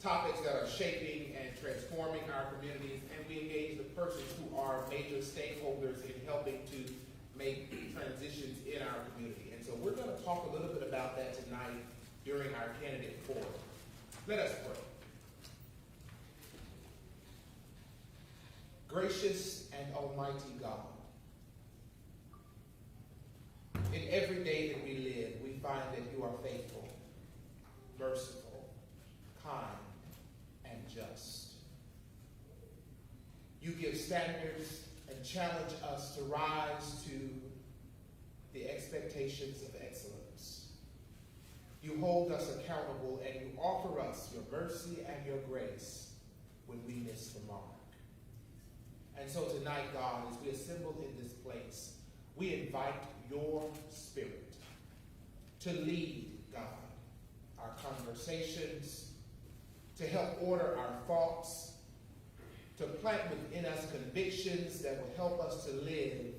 topics that are shaping and transforming our communities, and we engage the persons who are major stakeholders in helping to make transitions in our community. And so we're going to talk a little bit about that tonight during our candidate forum. Let us pray. Gracious and almighty God, in every day that we live, we find that you are faithful, merciful, kind, and just. You give standards and challenge us to rise to the expectations of excellence. You hold us accountable and you offer us your mercy and your grace when we miss the mark. And so tonight, God, as we assemble in this place, we invite your Spirit to lead, God, our conversations, to help order our thoughts, to plant within us convictions that will help us to live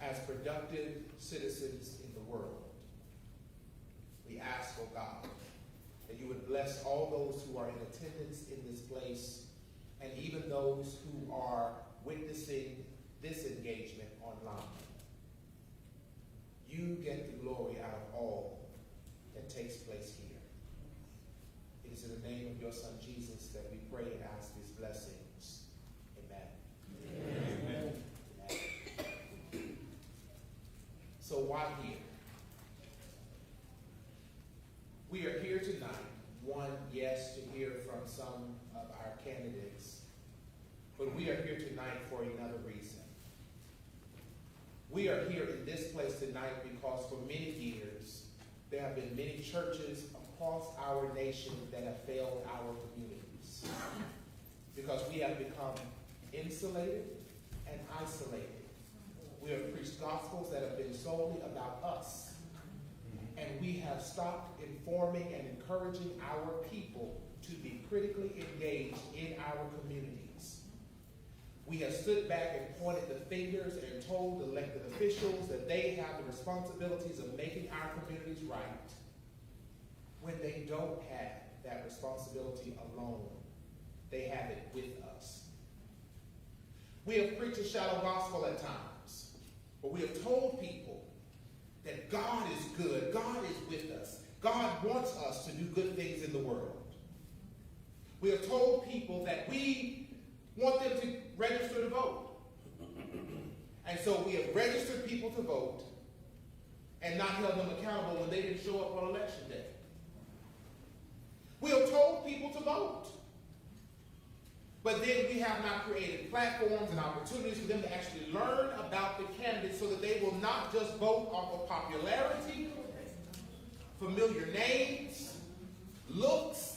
as productive citizens in the world. We ask, oh God, that you would bless all those who are in attendance in this place, and even those who are witnessing this engagement online. You get the glory out of all that takes place here. It is in the name of your Son, Jesus, that we pray and ask these blessings. Amen. Amen. Amen. So why here? We are here tonight, one, yes, to hear from some of our candidates, but we are here tonight for another reason. We are here in this place tonight because for many years, there have been many churches across our nation that have failed our communities because we have become insulated and isolated. We have preached gospels that have been solely about us, and we have stopped informing and encouraging our people to be critically engaged in our communities. We have stood back and pointed the fingers and told elected officials that they have the responsibilities of making our communities right when they don't have that responsibility alone. They have it with us. We have preached a shallow gospel at times, but we have told people that God is good, God is with us, God wants us to do good things in the world. We have told people that we want them to register to vote. And so we have registered people to vote and not held them accountable when they didn't show up on election day. We have told people to vote, but then we have not created platforms and opportunities for them to actually learn about the candidates so that they will not just vote off of popularity, familiar names, looks.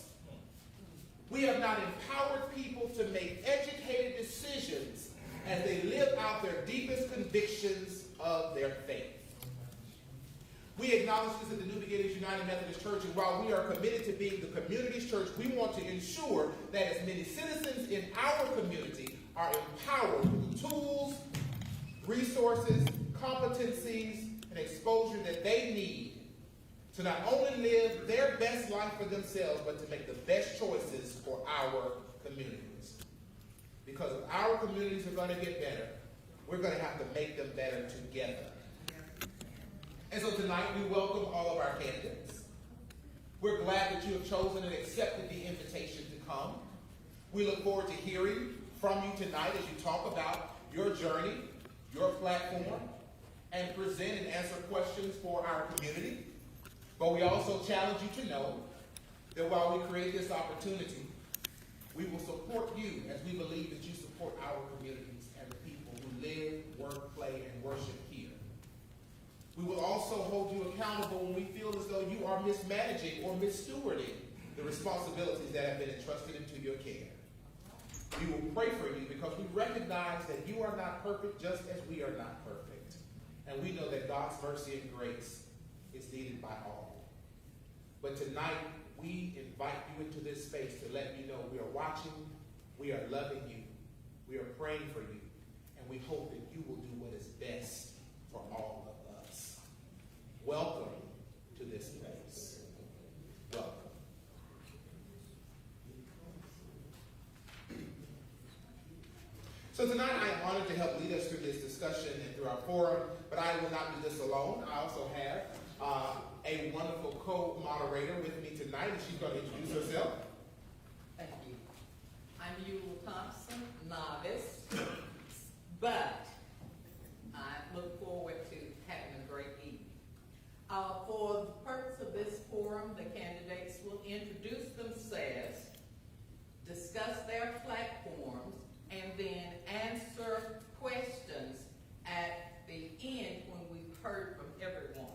We have not empowered people to make educated decisions as they live out their deepest convictions of their faith. We acknowledge this at the New Beginnings United Methodist Church, and while we are committed to being the community's church, we want to ensure that as many citizens in our community are empowered with the tools, resources, competencies, and exposure that they need to not only live their best life for themselves, but to make the best choices for our communities. Because if our communities are going to get better, we're going to have to make them better together. And so tonight we welcome all of our candidates. We're glad that you have chosen and accepted the invitation to come. We look forward to hearing from you tonight as you talk about your journey, your platform, and present and answer questions for our community. But we also challenge you to know that while we create this opportunity, we will support you as we believe that you support our communities and the people who live, work, play, and worship here. We will also hold you accountable when we feel as though you are mismanaging or misstewarding the responsibilities that have been entrusted into your care. We will pray for you because we recognize that you are not perfect just as we are not perfect. And we know that God's mercy and grace is needed by all. But tonight, we invite you into this space to let you know we are watching, we are loving you, we are praying for you, and we hope that you will do what is best for all of us. Welcome to this place. Welcome. So tonight I am honored to help lead us through this discussion and through our forum, but I will not be this alone. I also have a wonderful co-moderator with me tonight, and she's going to introduce herself. Thank you. I'm Yule Thompson, novice, but I look forward to having a great evening. For the purpose of this forum, the candidates will introduce themselves, discuss their platforms, and then answer questions at the end when we've heard from everyone.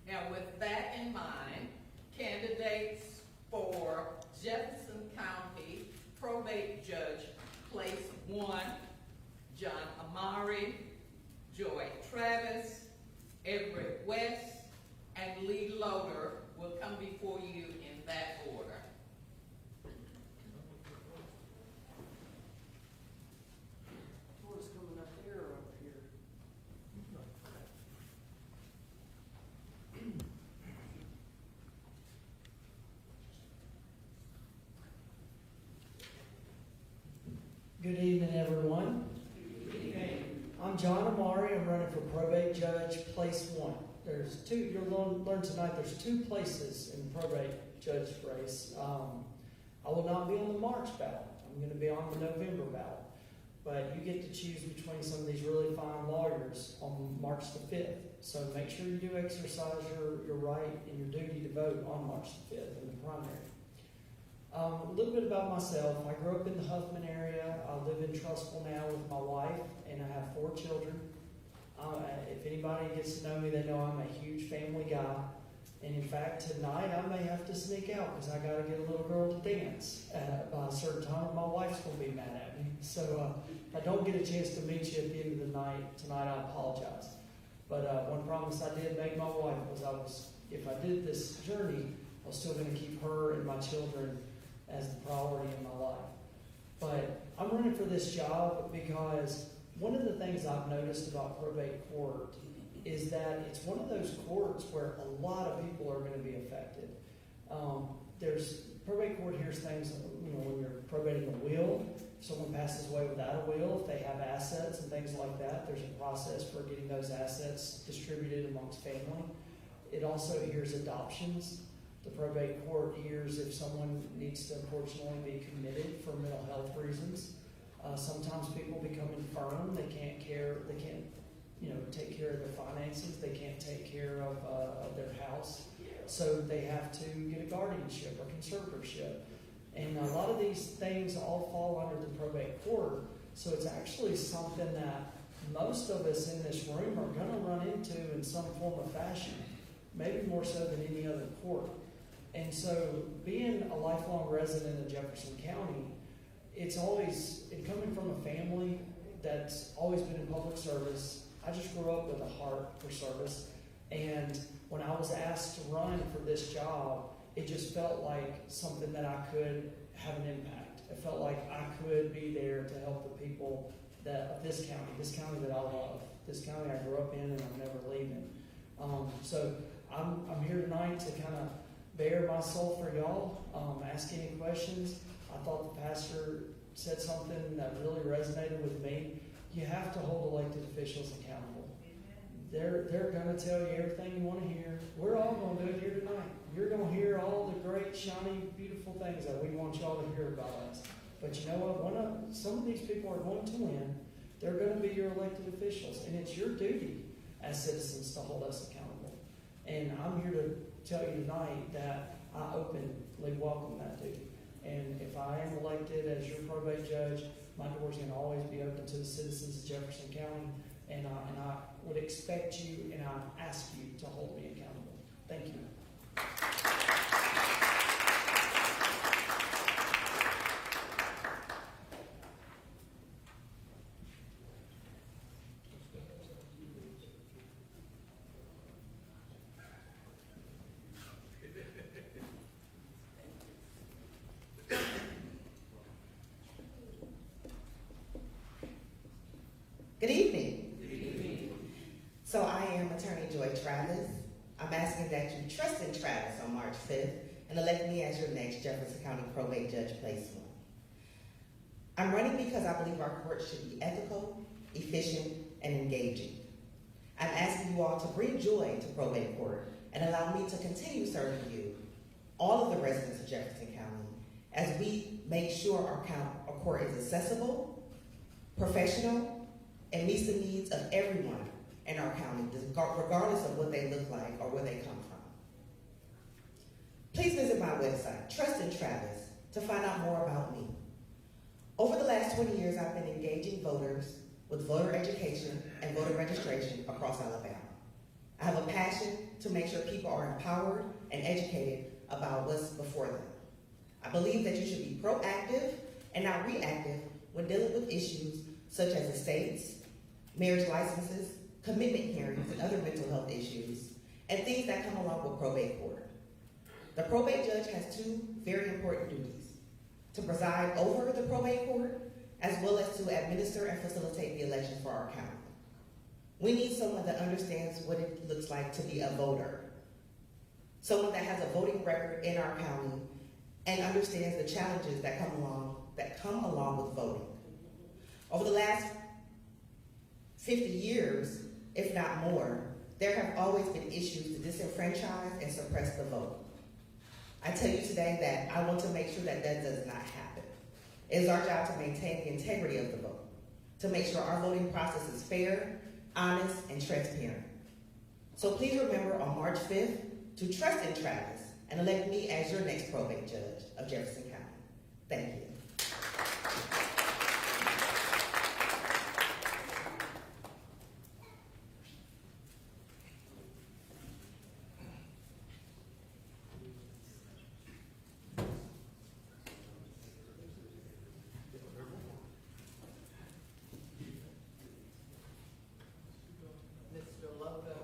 Now, with that in mind, candidates for Jefferson County Probate Judge, Place 1, John Amari, Joy Travis, Everett West, and Lee Loader will come before you in that order. What's coming up here or over here? Good evening, everyone. Good evening. I'm John Amari. I'm running for Probate Judge, Place 1. There's two, you'll learn tonight, there's two places in the Probate Judge race. I will not be on the March ballot. I'm going to be on the November ballot. But you get to choose between some of these really fine lawyers on March the 5th. So make sure you do exercise your right and your duty to vote on March the 5th in the primary. A little bit about myself. I grew up in the Huffman area. I live in Trustful now with my wife, and I have 4 children. If anybody gets to know me, they know I'm a huge family guy. And in fact, tonight I may have to sneak out because I got to get a little girl to dance by a certain time, or my wife's going to be mad at me. So if I don't get a chance to meet you at the end of the night tonight, I apologize. But one promise I did make my wife was if I did this journey, I was still going to keep her and my children as the priority in my life. But I'm running for this job because one of the things I've noticed about probate court is that it's one of those courts where a lot of people are going to be affected. There's probate court hears things, when you're probating a will, if someone passes away without a will, if they have assets and things like that, there's a process for getting those assets distributed amongst family. It also hears adoptions. The probate court hears if someone needs to unfortunately be committed for mental health reasons. Sometimes people become infirm. They can't take care of their finances. They can't take care of their house. So they have to get a guardianship or conservatorship. And a lot of these things all fall under the probate court. So it's actually something that most of us in this room are going to run into in some form of fashion, maybe more so than any other court. And so being a lifelong resident of Jefferson County, it's always, and coming from a family that's always been in public service, I just grew up with a heart for service. And when I was asked to run for this job, it just felt like something that I could have an impact. It felt like I could be there to help the people of this county that I love, this county I grew up in and I'm never leaving. So I'm here tonight to kind of bare my soul for y'all, ask any questions. I thought the pastor said something that really resonated with me. You have to hold elected officials accountable. They're going to tell you everything you want to hear. We're all going to do it here tonight. You're going to hear all the great, shiny, beautiful things that we want y'all to hear about us. But you know what? Some of these people are going to win. They're going to be your elected officials. And it's your duty as citizens to hold us accountable. And I'm here to tell you tonight that I openly welcome that duty. And if I am elected as your probate judge, my door's going to always be open to the citizens of Jefferson County. And I would expect you and I ask you to hold me accountable. Thank you. Good evening. Good evening. So I am Attorney Joy Travis. I'm asking that you trust in Travis on March 5th and elect me as your next Jefferson County Probate Judge, Place 1. I'm running because I believe our court should be ethical, efficient, and engaging. I'm asking you all to bring joy to probate court and allow me to continue serving you, all of the residents of Jefferson County, as we make sure our court is accessible, professional, and meets the needs of everyone in our county, regardless of what they look like or where they come from. Please visit my website, Trust in Travis, to find out more about me. Over the last 20 years, I've been engaging voters with voter education and voter registration across Alabama. I have a passion to make sure people are empowered and educated about what's before them. I believe that you should be proactive and not reactive when dealing with issues such as estates, marriage licenses, commitment hearings, and other mental health issues, and things that come along with probate court. The probate judge has two very important duties: to preside over the probate court, as well as to administer and facilitate the election for our county. We need someone that understands what it looks like to be a voter, someone that has a voting record in our county and understands the challenges that come along with voting. Over the last 50 years, if not more, there have always been issues to disenfranchise and suppress the vote. I tell you today that I want to make sure that that does not happen. It is our job to maintain the integrity of the vote, to make sure our voting process is fair, honest, and transparent. So please remember on March 5th to trust in Travis and elect me as your next probate judge of Jefferson County. Thank you. Mr. Logo.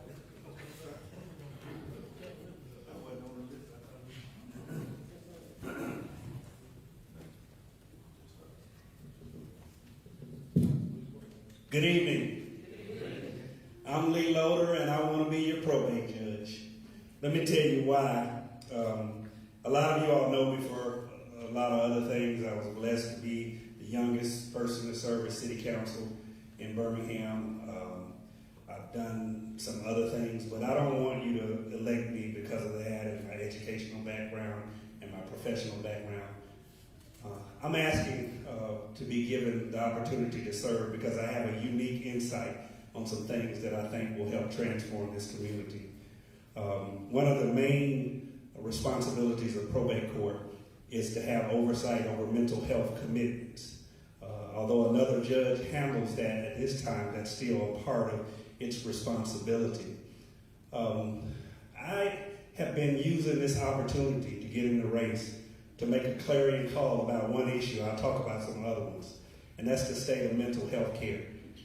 Good evening. I'm Lee Loader, and I want to be your probate judge. Let me tell you why. A lot of you all know me for a lot of other things. I was blessed to be the youngest person to serve as city council in Birmingham. I've done some other things, but I don't want you to elect me because of that and my educational background and my professional background. I'm asking to be given the opportunity to serve because I have a unique insight on some things that I think will help transform this community. One of the main responsibilities of probate court is to have oversight over mental health commitments. Although another judge handles that at this time, that's still a part of its responsibility. I have been using this opportunity to get in the race to make a clarion call about one issue. I'll talk about some other ones, and that's the state of mental health care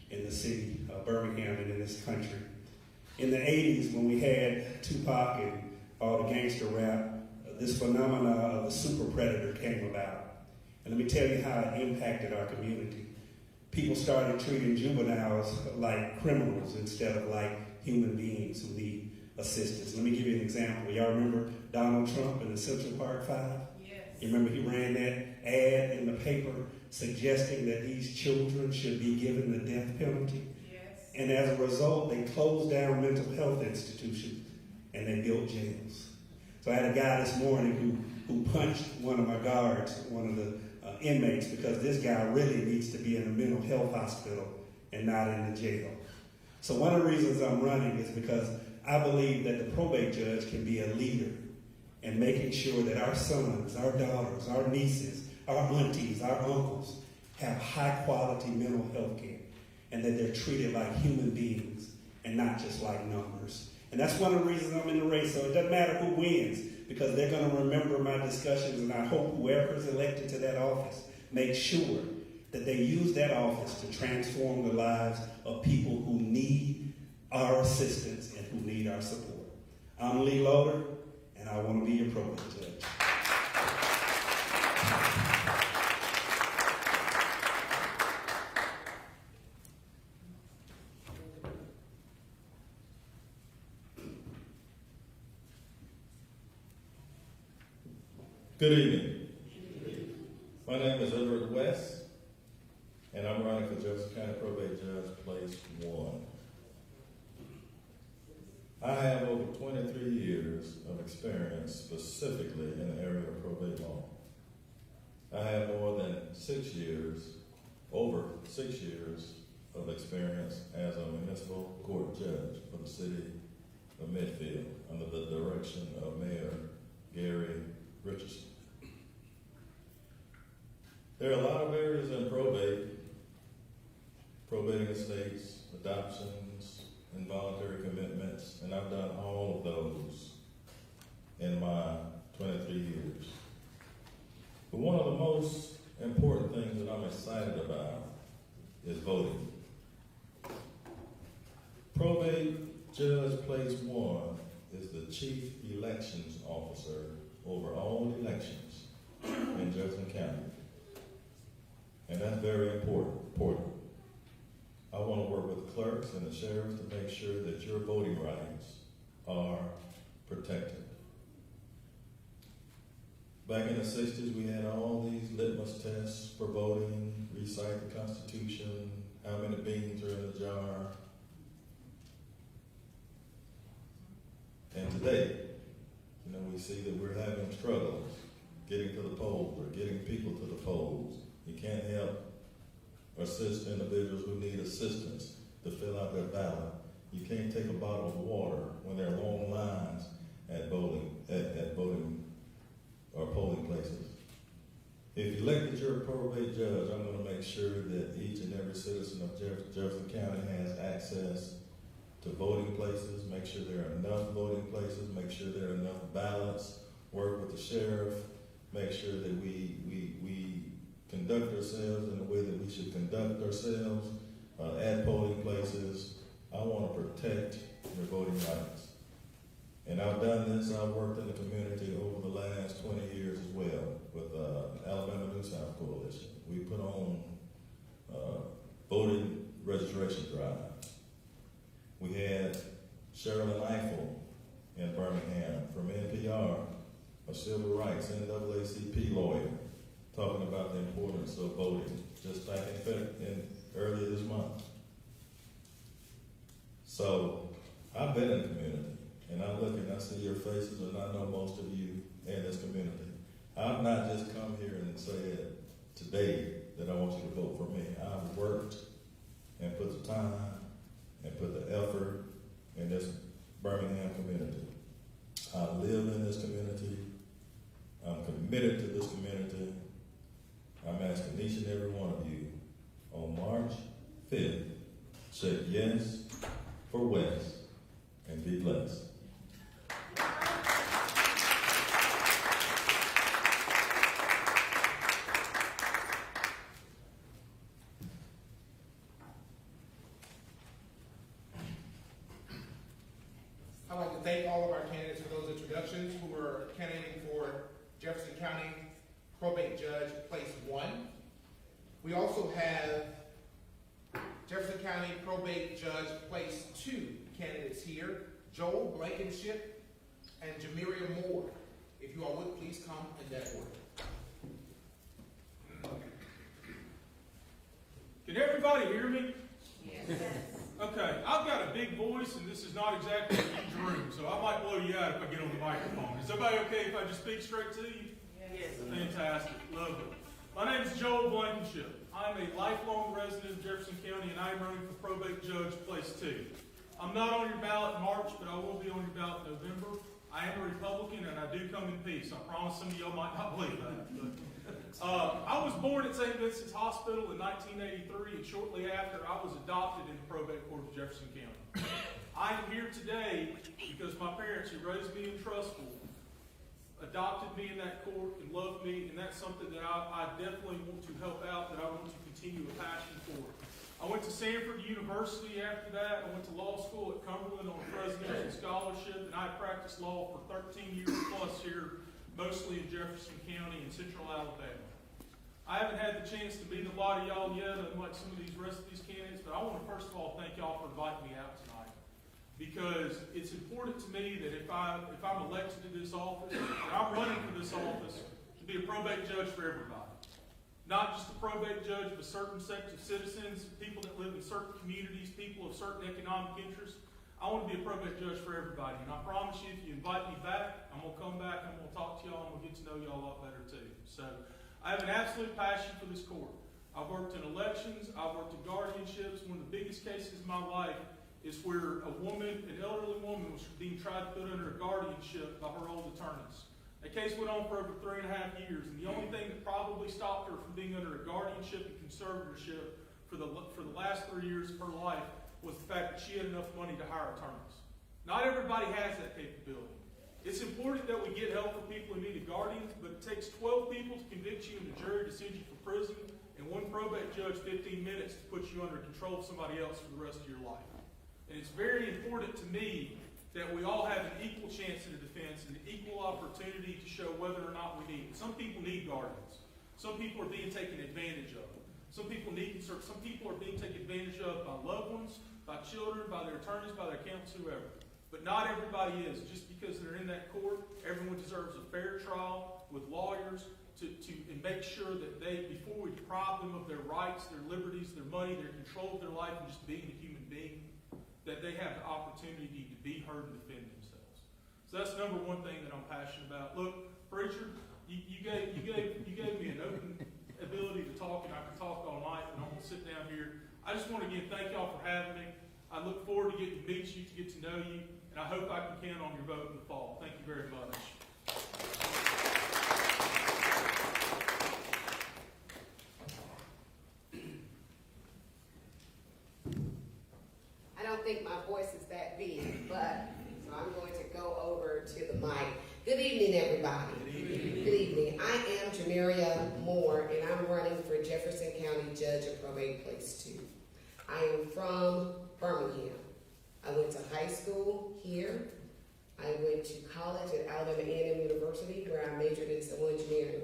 in the city of Birmingham and in this country. In the 80s, when we had Tupac and all the gangster rap, this phenomena of the super predator came about. And let me tell you how it impacted our community. People started treating juveniles like criminals instead of like human beings who need assistance. Let me give you an example. Y'all remember Donald Trump and the Central Park Five? You remember he ran that ad in the paper suggesting that these children should be given the death penalty? Yes. And as a result, they closed down mental health institutions and they built jails. So I had a guy this morning who punched one of my guards, one of the inmates, because this guy really needs to be in a mental health hospital and not in the jail. So one of the reasons I'm running is because I believe that the probate judge can be a leader and making sure that our sons, our daughters, our nieces, our aunties, our uncles have high quality mental health care and that they're treated like human beings and not just like numbers. And that's one of the reasons I'm in the race. So it doesn't matter who wins because they're going to remember my discussions, and I hope whoever is elected to that office makes sure that they use that office to transform the lives of people who need our assistance and who need our support. I'm Lee Loader, and I want to be your probate judge. Good evening. My name is Edward West. and I'm running for Jefferson County Probate Judge, Place 1. I have over 23 years of experience specifically in the area of probate law. I have more than 6 years, over 6 years of experience as a municipal court judge for the city of Midfield under the direction of Mayor Gary Richardson. There are a lot of areas in probate, probating estates, adoptions, involuntary commitments, and I've done all of those in my 23 years. But one of the most important things that I'm excited about is voting. Probate Judge Place 1 is the chief elections officer over all elections in Jefferson County. And that's very important. I want to work with the clerks and the sheriffs to make sure that your voting rights are protected. Back in the 60s, we had all these litmus tests for voting, recite the Constitution, how many beans are in the jar. And today, we see that we're having struggles getting to the polls or getting people to the polls. You can't help or assist individuals who need assistance to fill out their ballot. You can't take a bottle of water when there are long lines at voting or polling places. If you elect that you're a probate judge, I'm going to make sure that each and every citizen of Jefferson County has access to voting places, make sure there are enough voting places, make sure there are enough ballots, work with the sheriff, make sure that we conduct ourselves in the way that we should conduct ourselves at polling places. I want to protect your voting rights. And I've done this, I've worked in the community over the last 20 years as well with Alabama New South Coalition. We put on voting registration drives. We had Sherilyn Eiffel in Birmingham from NPR, a civil rights NAACP lawyer, talking about the importance of voting just back in earlier this month. So I've been in the community, and I look and I see your faces, and I know most of you in this community. I've not just come here and said today that I want you to vote for me. I've worked and put the time and put the effort in this Birmingham community. I live in this community. I'm committed to this community. I'm asking each and every one of you on March 5th, check yes for West and be blessed. I'd like to thank all of our candidates for those introductions who are candidating for Jefferson County Probate Judge Place 1. We also have Jefferson County Probate Judge Place 2 candidates here, Joel Blankenship and Jamiria Moore. If you all would, please come in that order. Can everybody hear me? Yes. Okay, I've got a big voice, and this is not exactly a huge room, so I might blow you out if I get on the microphone. Is everybody okay if I just speak straight to you? Yes. Fantastic. Love it. My name is Joel Blankenship. I'm a lifelong resident of Jefferson County, and I'm running for Probate Judge Place 2. I'm not on your ballot in March, but I will be on your ballot in November. I am a Republican, and I do come in peace. I promise some of y'all might not believe that. But, I was born at St. Vincent's Hospital in 1983, and shortly after, I was adopted into probate court of Jefferson County. I am here today because my parents, who raised me in Trustful, adopted me in that court and loved me, and that's something that I definitely want to help out, that I want to continue a passion for. I went to Sanford University after that. I went to law school at Cumberland on a presidential scholarship, and I practiced law for 13 years plus here, mostly in Jefferson County and Central Alabama. I haven't had the chance to meet a lot of y'all yet, unlike some of these rest of these candidates, but I want to first of all thank y'all for inviting me out tonight, because it's important to me that if I'm elected to this office, that I'm running for this office to be a probate judge for everybody. not just the probate judge, but certain sects of citizens, people that live in certain communities, people of certain economic interests. I want to be a probate judge for everybody, and I promise you, if you invite me back, I'm going to come back, I'm going to talk to y'all, and we'll get to know y'all a lot better too. So, I have an absolute passion for this court. I've worked in elections, I've worked in guardianships. One of the biggest cases in my life is where a woman, an elderly woman, was being tried to put under a guardianship by her old attorneys. The case went on for over 3.5 years, and the only thing that probably stopped her from being under a guardianship and conservatorship for the last 3 years of her life was the fact that she had enough money to hire attorneys. Not everybody has that capability. It's important that we get help for people who need a guardian, but it takes 12 people to convict you and the jury to send you for prison, and one probate judge 15 minutes to put you under control of somebody else for the rest of your life. And it's very important to me that we all have an equal chance at a defense and an equal opportunity to show whether or not we need it. Some people need guardians. Some people are being taken advantage of. Some people are being taken advantage of by loved ones, by children, by their attorneys, by their accountants, whoever. But not everybody is. Just because they're in that court, everyone deserves a fair trial with lawyers and make sure that before we deprive them of their rights, their liberties, their money, their control of their life, and just being a human being, that they have the opportunity to be heard and defend themselves. So that's number one thing that I'm passionate about. Look, preacher, you gave me an open ability to talk, and I can talk all night, and I'm going to sit down here. I just want to again thank y'all for having me. I look forward to getting to meet you, to get to know you, and I hope I can count on your vote in the fall. Thank you very much. I don't think my voice is that big, but so I'm going to go over to the mic. Good evening, everybody. Good evening. I am Jameria Moore, and I'm running for Jefferson County Judge of Probate Place 2. I am from Birmingham. I went to high school here. I went to college at Alabama A&M University, where I majored in civil engineering.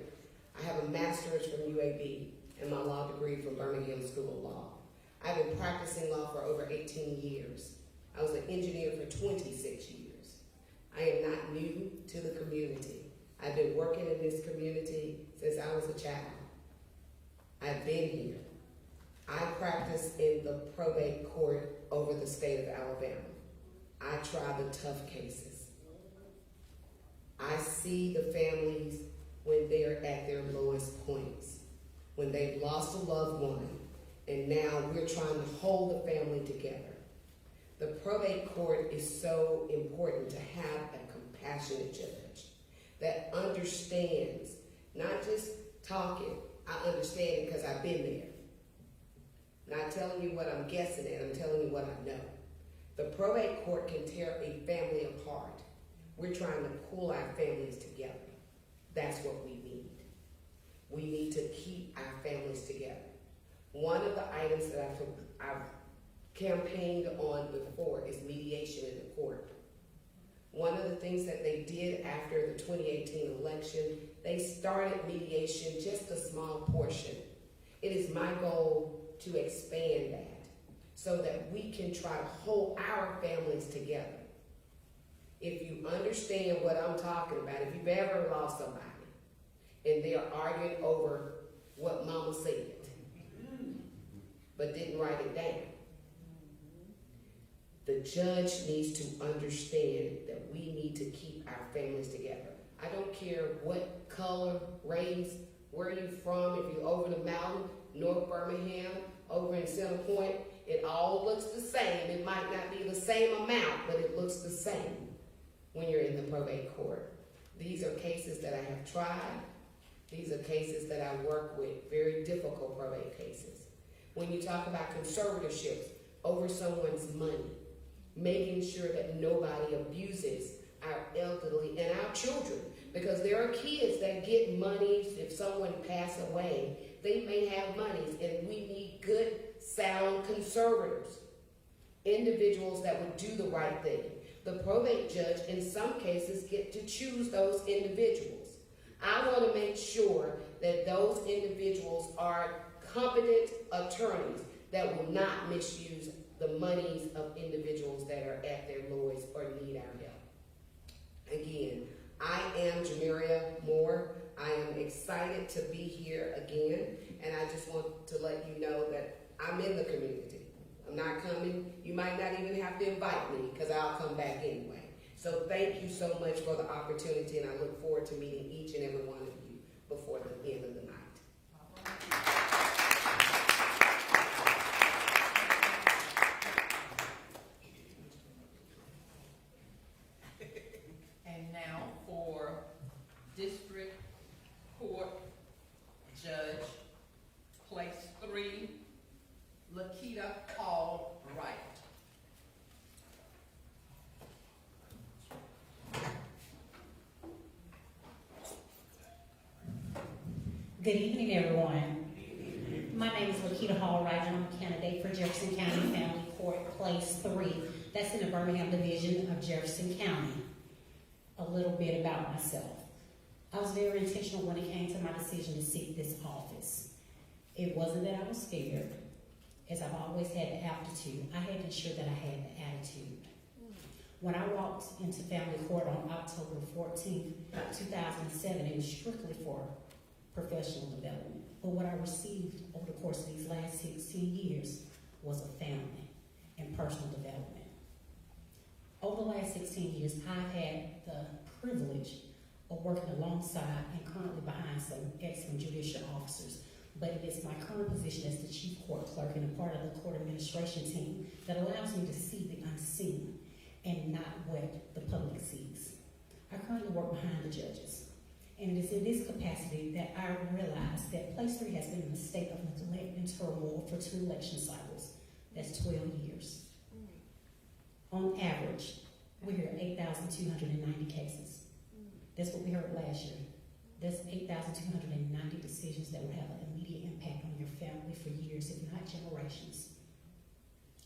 I have a master's from UAB and my law degree from Birmingham School of Law. I've been practicing law for over 18 years. I was an engineer for 26 years. I am not new to the community. I've been working in this community since I was a child. I've been here. I practice in the probate court over the state of Alabama. I try the tough cases. I see the families when they're at their lowest points, when they've lost a loved one, and now we're trying to hold the family together. The probate court is so important to have a compassionate judge that understands, not just talking, I understand it because I've been there. Not telling you what I'm guessing at, I'm telling you what I know. The probate court can tear a family apart. We're trying to pull our families together. That's what we need. We need to keep our families together. One of the items that I've campaigned on before is mediation in the court. One of the things that they did after the 2018 election, they started mediation, just a small portion. It is my goal to expand that so that we can try to hold our families together. If you understand what I'm talking about, if you've ever lost somebody and they are arguing over what mama said but didn't write it down, the judge needs to understand that we need to keep our families together. I don't care what color, race, where you're from, if you're over the mountain, North Birmingham, over in Center Point, it all looks the same. It might not be the same amount, but it looks the same when you're in the probate court. These are cases that I have tried. These are cases that I work with, very difficult probate cases. When you talk about conservatorships over someone's money, making sure that nobody abuses our elderly and our children, because there are kids that get monies if someone passed away. They may have monies, and we need good, sound conservators, individuals that would do the right thing. The probate judge, in some cases, get to choose those individuals. I want to make sure that those individuals are competent attorneys that will not misuse the monies of individuals that are at their lowest or need our help. Again, I am Jameria Moore. I am excited to be here again, and I just want to let you know that I'm in the community. I'm not coming. You might not even have to invite me because I'll come back anyway. So thank you so much for the opportunity, and I look forward to meeting each and every one of you before the end of the night. And now for District Court Judge, Place 3, Lakita Hall Wright. Good evening, everyone. My name is Lakita Hall Wright, and I'm a candidate for Jefferson County Family Court, Place 3. That's in the Birmingham Division of Jefferson County. A little bit about myself. I was very intentional when it came to my decision to seek this office. It wasn't that I was scared, as I've always had the aptitude. I had to ensure that I had the attitude. When I walked into family court on October 14th, 2007, it was strictly for professional development. But what I received over the course of these last 16 years was a family and personal development. Over the last 16 years, I've had the privilege of working alongside and currently behind some excellent judicial officers. But it is my current position as the chief court clerk and a part of the court administration team that allows me to see the unseen and not what the public sees. I currently work behind the judges. And it is in this capacity that I realize that Place 3 has been in a state of neglect and turmoil for 2 election cycles. That's 12 years. On average, we hear 8,290 cases. That's what we heard last year. That's 8,290 decisions that will have an immediate impact on your family for years, if not generations.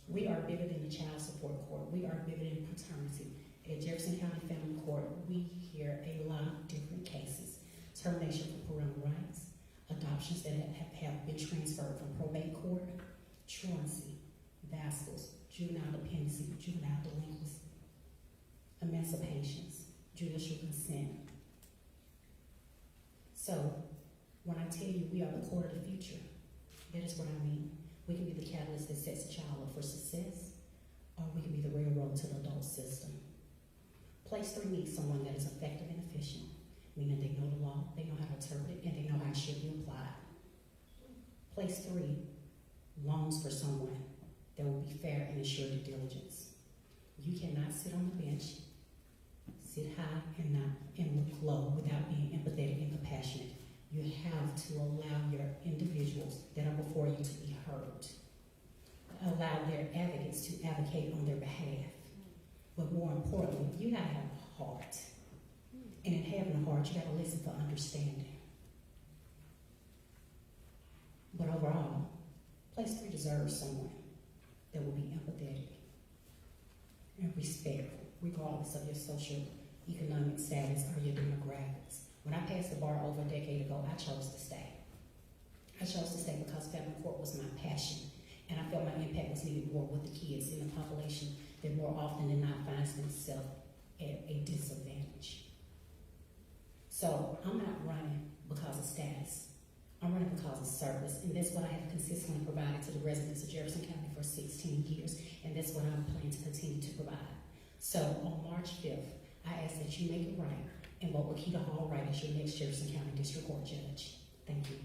We are bigger than the child support court. We are bigger than paternity. At Jefferson County Family Court, we hear a lot of different cases. Termination for parental rights, adoptions that have been transferred from probate court, truancy, vassals, juvenile dependency, juvenile delinquency, emancipations, judicial consent. So, when I tell you we are the court of the future, that is what I mean. We can be the catalyst that sets a child up for success, or we can be the railroad to the adult system. Place 3 needs someone that is effective and efficient, meaning they know the law, they know how to interpret it, and they know how it should be applied. Place 3 longs for someone that will be fair and ensure due diligence. You cannot sit on the bench, sit high and look low without being empathetic and compassionate. You have to allow your individuals that are before you to be heard. Allow their advocates to advocate on their behalf. But more importantly, you gotta have a heart. And in having a heart, you gotta listen for understanding. But overall, Place 3 deserves someone that will be empathetic and respectful, regardless of your social, economic status or your demographics. When I passed the bar over a decade ago, I chose to stay. I chose to stay because family court was my passion, and I felt my impact was needed more with the kids in a population that more often than not finds themselves at a disadvantage. So I'm not running because of status. I'm running because of service, and that's what I have consistently provided to the residents of Jefferson County for 16 years, and that's what I'm planning to continue to provide. So on March 5th, I ask that you make it right and vote Lakita Hall Wright as your next Jefferson County District Court Judge. Thank you.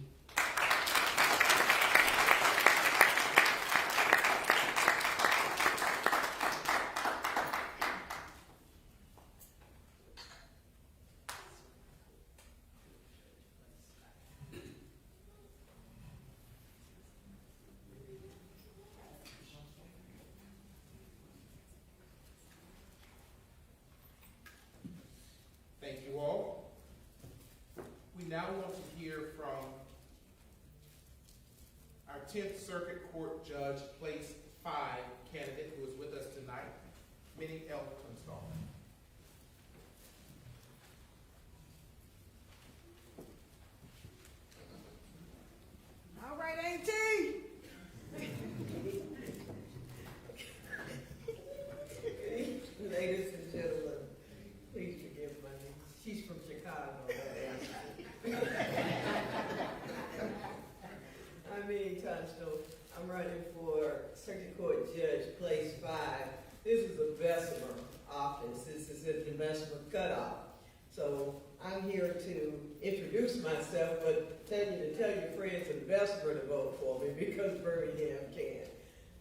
Thank you all. We now want to hear from our 10th Circuit Court Judge, Place 5 candidate who is with us tonight, Minnie L. Tunstall. All right, Auntie. Ladies and gentlemen, please forgive my name. She's from Chicago. Tunstall. I'm running for Circuit Court Judge, Place 5. This is a Bessemer office. This is at the Bessemer cutoff. So I'm here to introduce myself, but tell your friends in Bessemer to vote for me because Birmingham can't.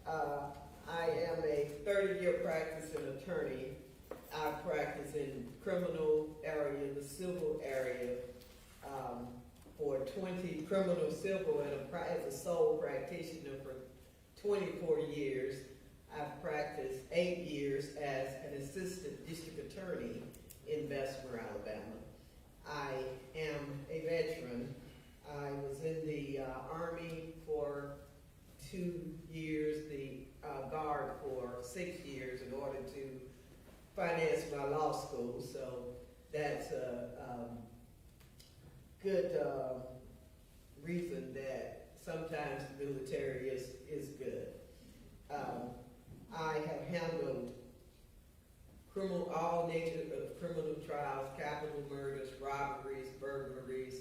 I am a 30-year practicing attorney. I practice in criminal area, the civil area, for 20 criminal, civil, and as a sole practitioner for 24 years. I've practiced 8 years as an assistant district attorney in Bessemer, Alabama. I am a veteran. I was in the Army for 2 years, the Guard for 6 years in order to finance my law school, so that's a good reason that sometimes the military is good. I have handled all nature of criminal trials, capital murders, robberies, burglaries.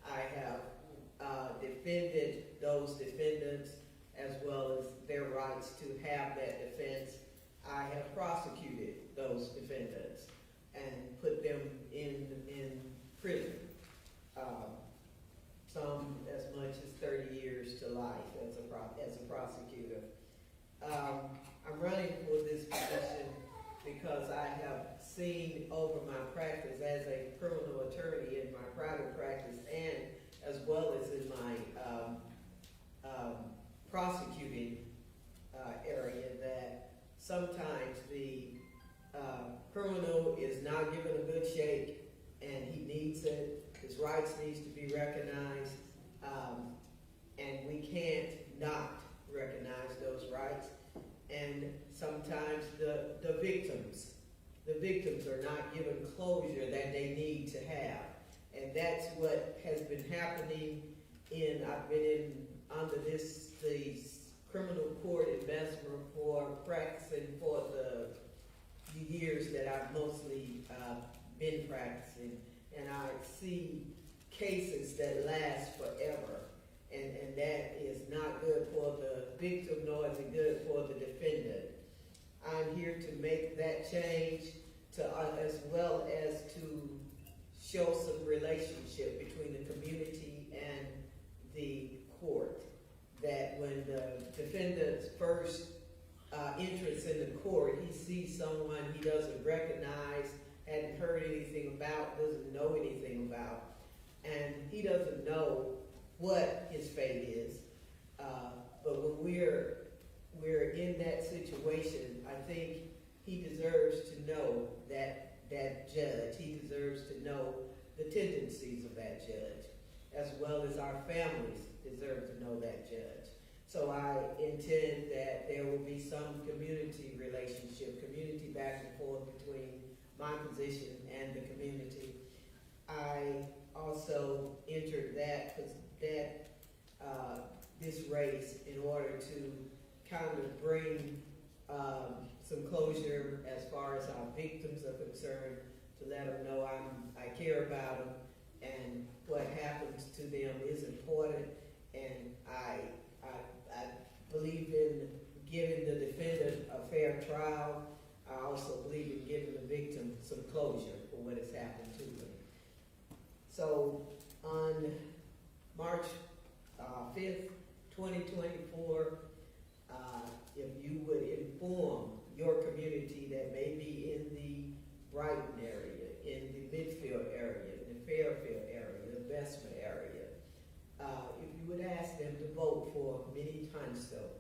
I have defended those defendants as well as their rights to have that defense. I have prosecuted those defendants and put them in prison. Some as much as 30 years to life as a prosecutor. I'm running for this position because I have seen over my practice as a criminal attorney in my private practice and as well as in my prosecuting area that sometimes the criminal is not given a good shake and he needs it. His rights needs to be recognized, and we can't not recognize those rights. And sometimes the victims are not given closure that they need to have. And that's what has been happening I've been under the criminal court in Bessemer for practicing for the years that I've mostly been practicing. And I see cases that last forever. And that is not good for the victim, nor is it good for the defendant. I'm here to make that change as well as to show some relationship between the community and the court. That when the defendant's first entrance in the court, he sees someone he doesn't recognize, hadn't heard anything about, doesn't know anything about, and he doesn't know what his fate is. But when we're in that situation, I think he deserves to know that judge. He deserves to know the tendencies of that judge, as well as our families deserve to know that judge. So I intend that there will be some community relationship, community back and forth between my position and the community. I also entered this race in order to kind of bring some closure as far as our victims are concerned, to let them know I care about them and what happens to them is important, and I believe in giving the defendant a fair trial. I also believe in giving the victim some closure for what has happened to them. So on March 5th, 2024, if you would inform your community that may be in the Brighton area, in the Midfield area, in the Fairfield area, the Bessemer area, if you would ask them to vote for Minnie Tunstall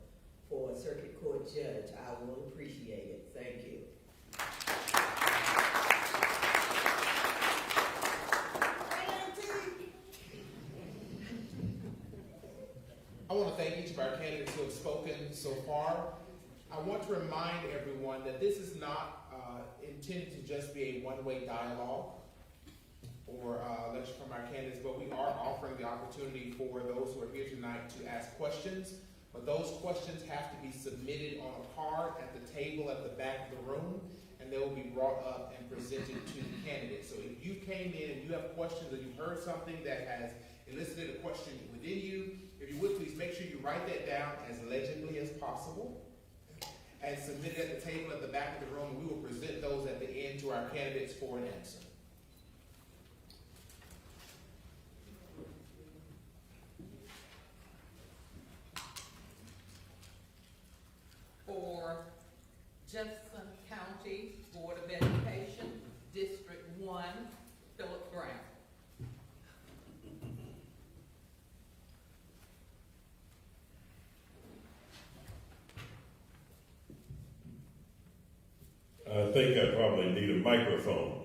for a circuit court judge, I will appreciate it. Thank you. I want to thank each of our candidates who have spoken so far. I want to remind everyone that this is not intended to just be a one-way dialogue or lecture from our candidates, but we are offering the opportunity for those who are here tonight to ask questions. But those questions have to be submitted on a card at the table at the back of the room, and they will be brought up and presented to the candidates. So if you came in and you have questions or you heard something that has elicited a question within you, if you would please make sure you write that down as legibly as possible and submit it at the table at the back of the room. We will present those at the end to our candidates for an answer. For Jefferson County Board of Education, District 1, Philip Brown. I think I probably need a microphone.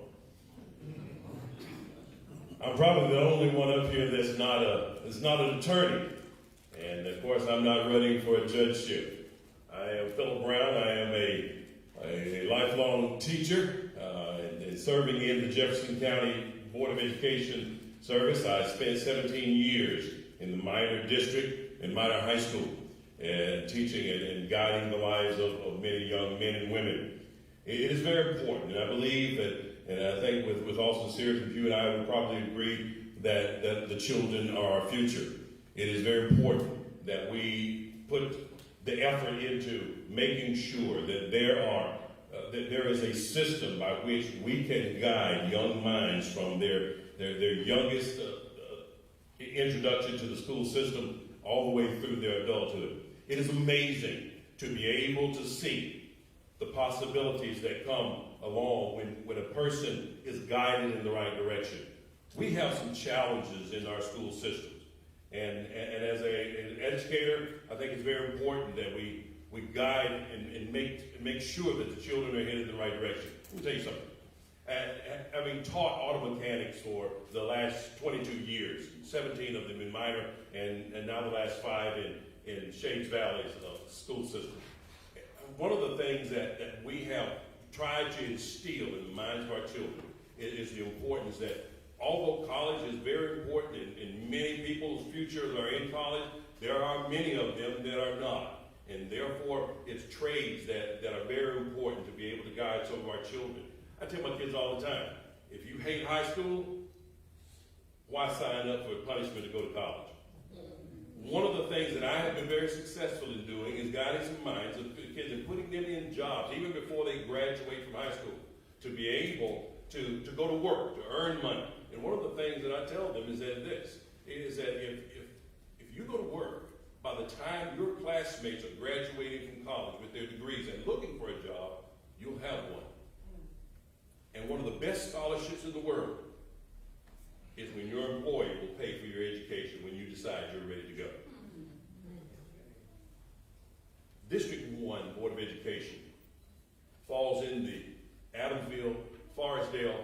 I'm probably the only one up here that's not an attorney. And of course, I'm not running for a judgeship. I am Philip Brown. I am a lifelong teacher and serving in the Jefferson County Board of Education service. I spent 17 years in the minor district and minor high school and teaching and guiding the lives of many young men and women. It is very important, and I believe that, and I think with all sincerity, you and I would probably agree that the children are our future. It is very important that we put the effort into making sure that there is a system by which we can guide young minds from their youngest introduction to the school system all the way through their adulthood. It is amazing to be able to see the possibilities that come along when a person is guided in the right direction. We have some challenges in our school systems. And as an educator, I think it's very important that we guide and make sure that the children are headed in the right direction. Let me tell you something. Having taught auto mechanics for the last 22 years, 17 of them in minor, and now the last 5 in Shades Valley's school system. One of the things that we have tried to instill in the minds of our children is the importance that although college is very important and many people's futures are in college, there are many of them that are not. And therefore, it's trades that are very important to be able to guide some of our children. I tell my kids all the time, if you hate high school, why sign up for punishment to go to college? One of the things that I have been very successful in doing is guiding some minds of kids and putting them in jobs, even before they graduate from high school, to be able to go to work, to earn money. And one of the things that I tell them is that if you go to work, by the time your classmates are graduating from college with their degrees and looking for a job, you'll have one. And one of the best scholarships in the world is when your employer will pay for your education when you decide you're ready to go. District 1 Board of Education falls in the Adamsville, Forestdale,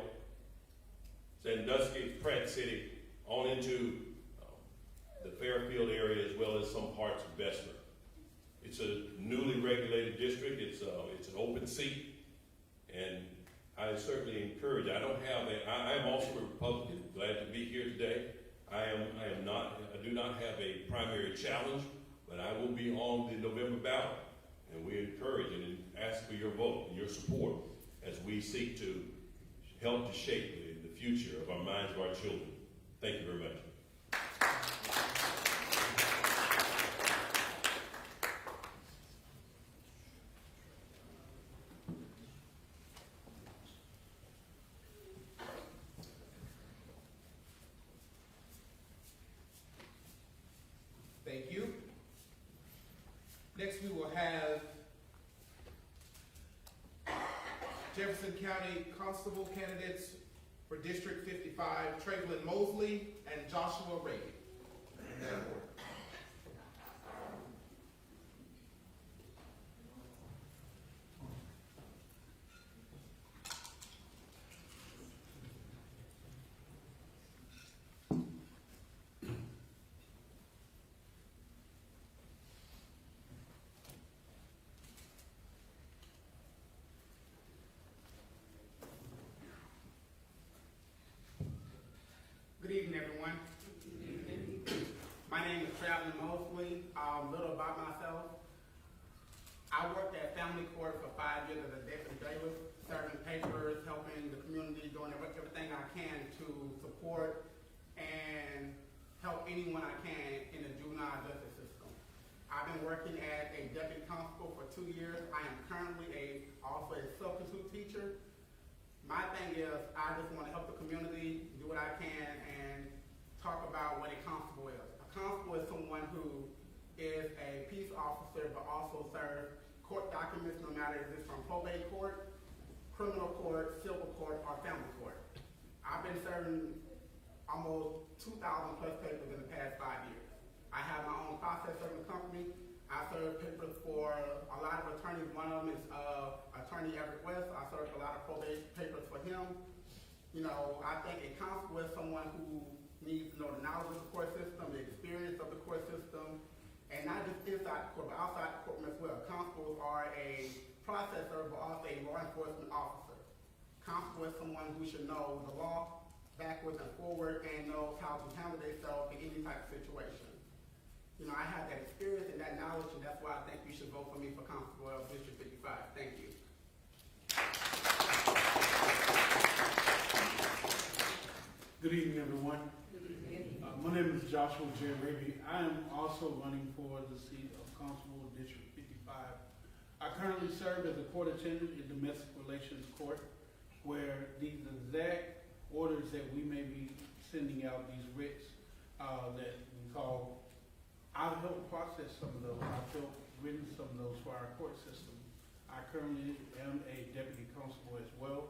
Sandusky, Pratt City, on into the Fairfield area as well as some parts of Bessemer. It's a newly regulated district. It's an open seat, and I certainly encourage. I am also a Republican. Glad to be here today. I do not have a primary challenge, but I will be on the November ballot, and we encourage and ask for your vote and your support as we seek to help to shape the future of our minds of our children. Thank you very much. Thank you. Next, we will have Jefferson County Constable candidates for District 55, Trevelyan Mosley and Joshua Reagan. Good evening, everyone. My name is Trevelyan Mosley. A little about myself. I worked at family court for 5 years as a deputy bailiff, serving papers, helping the community, doing everything I can to support and help anyone I can in the juvenile justice system. I've been working as a deputy constable for 2 years. I am currently also a substitute teacher. My thing is, I just want to help the community, do what I can, and talk about what a constable is. A constable is someone who is a peace officer, but also serves court documents, no matter if it's from probate court, criminal court, civil court, or family court. I've been serving almost 2,000 plus papers in the past 5 years. I have my own process serving company. I serve papers for a lot of attorneys. One of them is Attorney Everett West. I serve a lot of probate papers for him. You know, I think a constable is someone who needs to know the knowledge of the court system, the experience of the court system, and not just inside the court, but outside the courtroom as well. Constables are a processor, but also a law enforcement officer. Constable is someone who should know the law backwards and forward and knows how to handle themselves in any type of situation. You know, I have that experience and that knowledge, and that's why I think you should vote for me for Constable of District 55. Thank you. Good evening, everyone. My name is Joshua J. Raby. I am also running for the seat of Constable of District 55. I currently serve as a court attendant in Domestic Relations Court, where these exact orders that we may be sending out, these writs that we call, I've helped process some of those. I've helped written some of those for our court system. I currently am a deputy constable as well.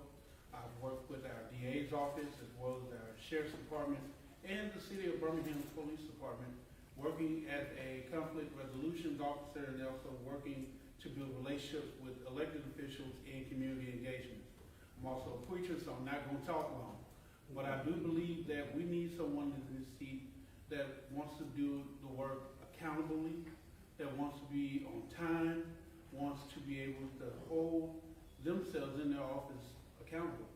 I've worked with our DA's office as well as our sheriff's department and the City of Birmingham Police Department, working as a conflict resolutions officer and also working to build relationships with elected officials in community engagement. I'm also a preacher, so I'm not going to talk long. But I do believe that we need someone in this seat that wants to do the work accountably, that wants to be on time, wants to be able to hold themselves in their office accountable.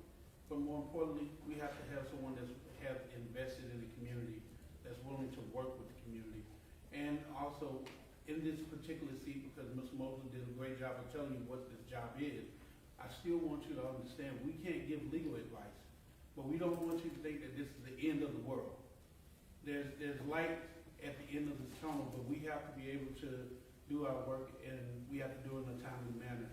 But more importantly, we have to have someone that's have invested in the community, that's willing to work with the community. And also, in this particular seat, because Ms. Mosley did a great job of telling you what this job is, I still want you to understand we can't give legal advice, but we don't want you to think that this is the end of the world. There's light at the end of the tunnel, but we have to be able to do our work, and we have to do it in a timely manner.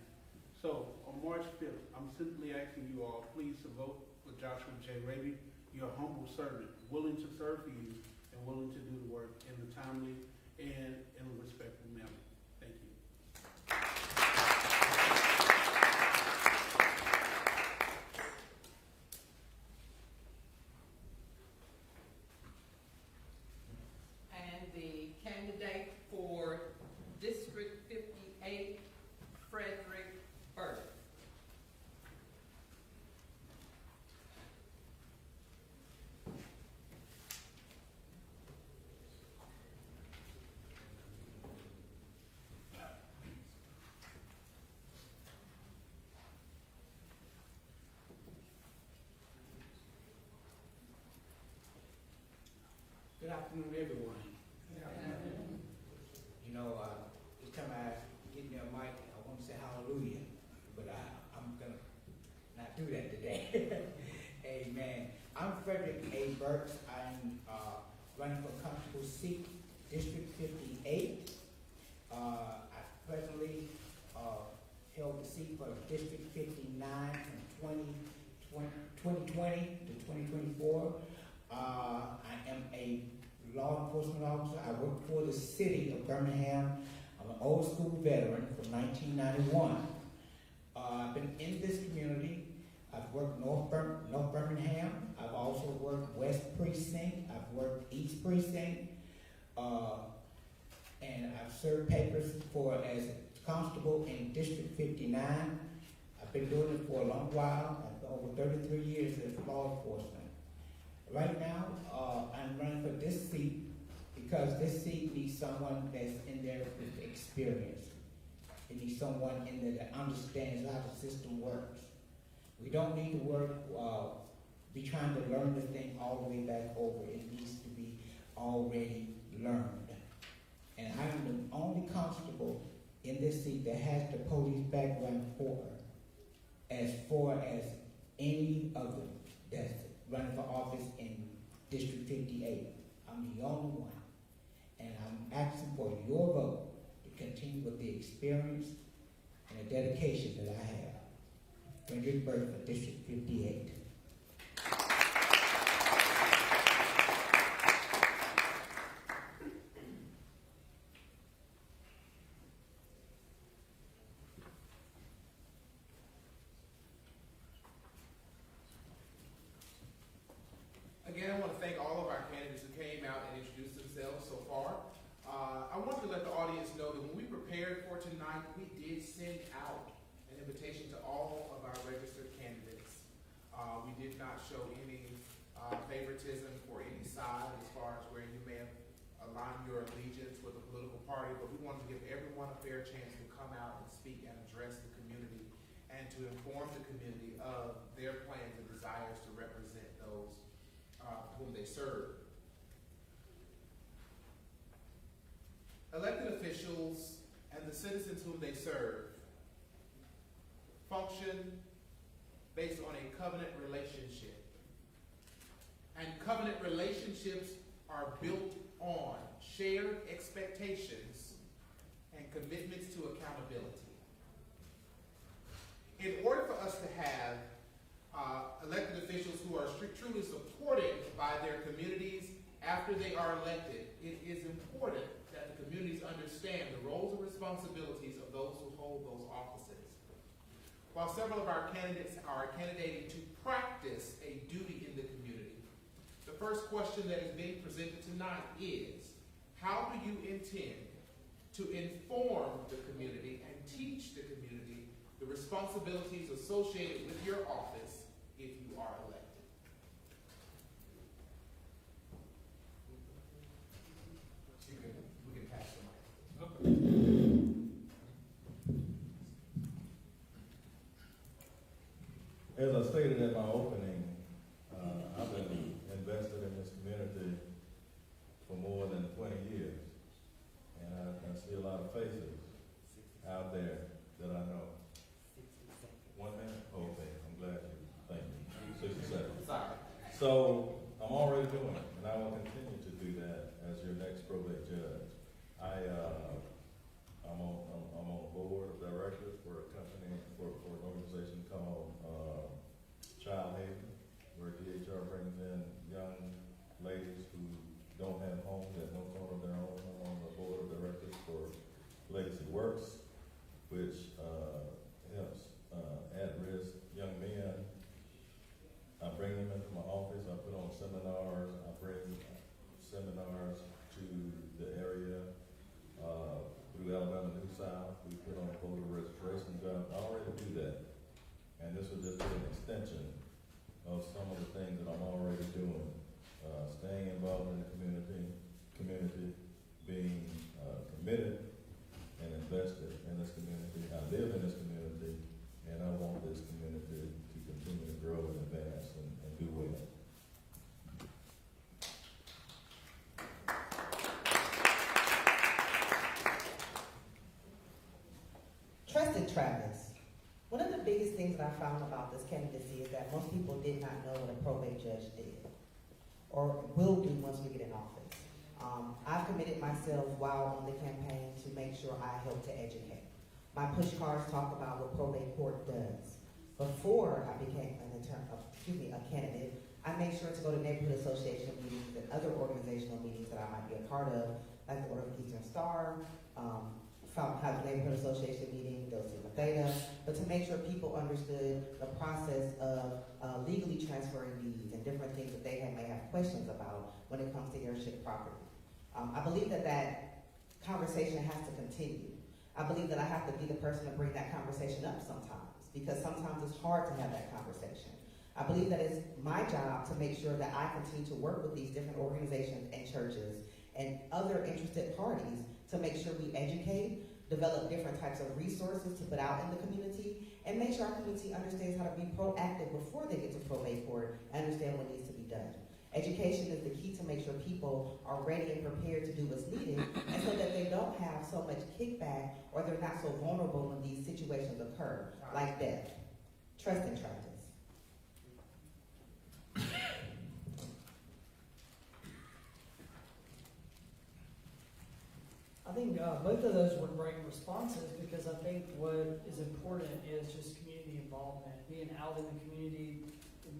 So on March 5th, I'm simply asking you all, please to vote for Joshua J. Raby, your humble servant, willing to serve for you and willing to do the work in a timely and in a respectful manner. Thank you. And the candidate for District 58, Frederick Burke. Good afternoon, everyone. You know, each time I get near a mic, I want to say hallelujah, but I'm going to not do that today. Amen. I'm Frederick A. Burks. I'm running for Constable seat, District 58. I presently held the seat for District 59 from 2020 to 2024. I am a law enforcement officer. I work for the City of Birmingham. I'm an old school veteran from 1991. I've been in this community. I've worked North Birmingham. I've also worked West Precinct. I've worked East Precinct. And I've served papers as a constable in District 59. I've been doing it for a long while. I've over 33 years as law enforcement. Right now, I'm running for this seat because this seat needs someone that's in there with experience. It needs someone in there that understands how the system works. We don't need to be trying to learn the thing all the way back over. It needs to be already learned. And I am the only constable in this seat that has the police background as far as any of them that's running for office in District 58. I'm the only one. And I'm asking for your vote experience, and the dedication that I have. Frederick Burke for District 58. Again, I want to thank all of our candidates who came out and introduced themselves so far. I want to let the audience know that when we prepared for tonight, we did send out an invitation to all of our registered candidates. We did not show any favoritism for any side as far as where you may have aligned your allegiance with a political party, but we wanted to give everyone a fair chance to come out and speak and address the community and to inform the community of their plans and desires to represent those whom they serve. Elected officials and the citizens whom they serve function based on a covenant relationship. And covenant relationships are built on shared expectations and commitments to accountability. In order for us to have elected officials who are truly supported by their communities after they are elected, it is important that the communities understand the roles and responsibilities of those who hold those offices. While several of our candidates are candidating to practice a duty in the community, the first question that is being presented tonight is, how do you intend to inform the community and teach the community the responsibilities associated with your office if you are elected? We can pass the mic. As I stated in my opening, I've been invested in this community for more than 20 years. And I see a lot of faces out there that I know. 1 minute? Okay, I'm glad you, thank you. 60 seconds. Sorry. So, I'm already doing it, and I will continue to do that as your next probate judge. I'm on a board of directors for a company, for an organization called Child Haven, where DHR brings in young ladies who don't have homes at no fault of their own. I'm on the board of directors for Legacy Works, which helps at-risk young men. I bring them into my office, I put on seminars, I bring seminars to the area through Alabama New South. We put on voter registration jobs. I already do that. And this will just be an extension of some of the things that I'm already doing. Staying involved in the community, being committed and invested in this community. I live in this community, and I want this community to continue to grow and advance and do well. Trusted Travis. One of the biggest things that I found about this candidacy is that most people did not know what a probate judge did or will do once we get in office. I've committed myself while on the campaign to make sure I help to educate. My push cards talk about what probate court does. Before I became a candidate, I made sure to go to neighborhood association meetings and other organizational meetings that I might be a part of, like the Order of Eastern Star, have a neighborhood association meeting, Delta Sigma Theta, but to make sure people understood the process of legally transferring deeds and different things that they may have questions about when it comes to heirship property. I believe that conversation has to continue. I believe that I have to be the person to bring that conversation up sometimes, because sometimes it's hard to have that conversation. I believe that it's my job to make sure that I continue to work with these different organizations and churches and other interested parties to make sure we educate, develop different types of resources to put out in the community, and make sure our community understands how to be proactive before they get to probate court and understand what needs to be done. Education is the key to make sure people are ready and prepared to do what's needed, and so that they don't have so much kickback or they're not so vulnerable when these situations occur, like death. Trust and Travis. think both of those were great responses because I think what is important is just community involvement, being out in the community,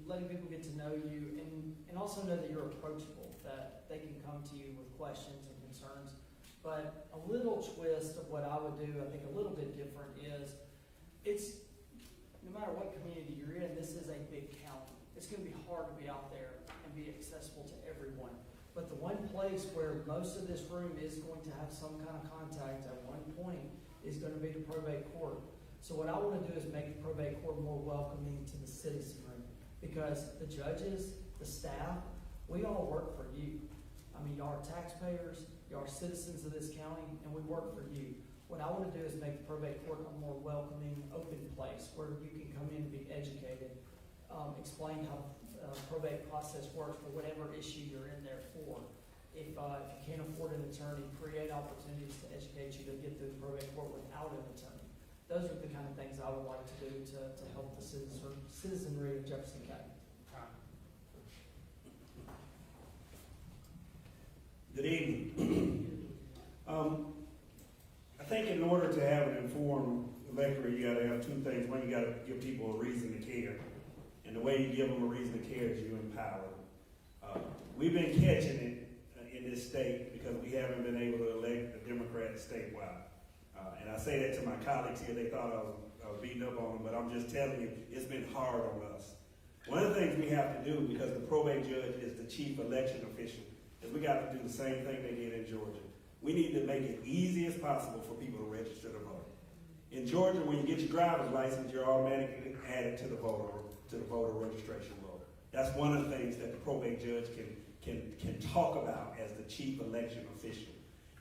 letting people get to know you, and also know that you're approachable, that they can come to you with questions and concerns. But a little twist of what I would do, I think a little bit different, is it's no matter what community you're in, this is a big county. It's going to be hard to be out there and be accessible to everyone. But the one place where most of this room is going to have some kind of contact at one point is going to be the probate court. So what I want to do is make the probate court more welcoming to the citizenry, because the judges, the staff, we all work for you. I mean, y'all are taxpayers, y'all are citizens of this county, and we work for you. What I want to do is make the probate court a more welcoming, open place where you can come in and be educated, explain how probate process works for whatever issue you're in there for. If you can't afford an attorney, create opportunities to educate you to get through the probate court without an attorney. Those are the kind of things I would like to do to help the citizenry of Jefferson County. Good evening. I think in order to have an informed electorate, you got to have two things. One, you got to give people a reason to care. And the way you give them a reason to care is you empower them. We've been catching it in this state because we haven't been able to elect a Democrat statewide. And I say that to my colleagues here. They thought I was beating up on them, but I'm just telling you, it's been hard on us. One of the things we have to do, because the probate judge is the chief election official, is we got to do the same thing they did in Georgia. We need to make it easy as possible for people to register to vote. In Georgia, when you get your driver's license, you're automatically added to the voter registration roll. That's one of the things that the probate judge can talk about as the chief election official.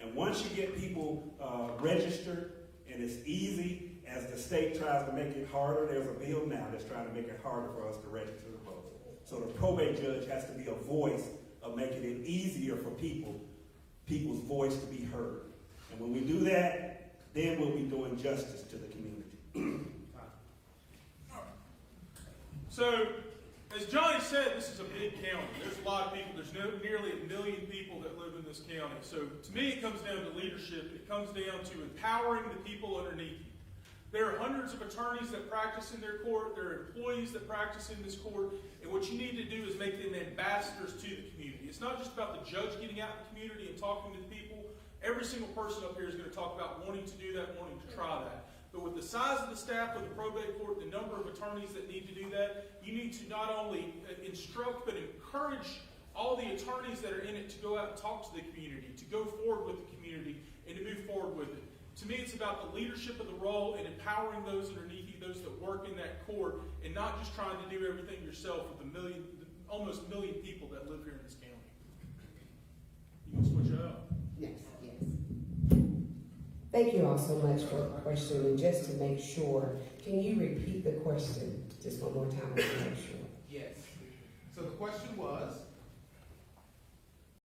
And once you get people registered, and it's easy, as the state tries to make it harder, there's a bill now that's trying to make it harder for us to register to vote. So the probate judge has to be a voice of making it easier for people's voice to be heard. And when we do that, then we'll be doing justice to the community. So, as Johnny said, this is a big county. There's a lot of people. There's nearly 1 million people that live in this county. So, to me, it comes down to leadership. It comes down to empowering the people underneath you. There are hundreds of attorneys that practice in their court. There are employees that practice in this court. And what you need to do is make them ambassadors to the community. It's not just about the judge getting out in the community and talking to the people. Every single person up here is going to talk about wanting to do that, wanting to try that. But with the size of the staff of the probate court, the number of attorneys that need to do that, you need to not only instruct but encourage all the attorneys that are in it to go out and talk to the community, to go forward with the community, and to move forward with it. To me, it's about the leadership of the role and empowering those underneath you, those that work in that court, and not just trying to do everything yourself with almost 1 million people that live here in this county. You can switch it up. Yes, yes. Thank you all so much for the question. And just to make sure, can you repeat the question just one more time to make sure? Yes. So the question was,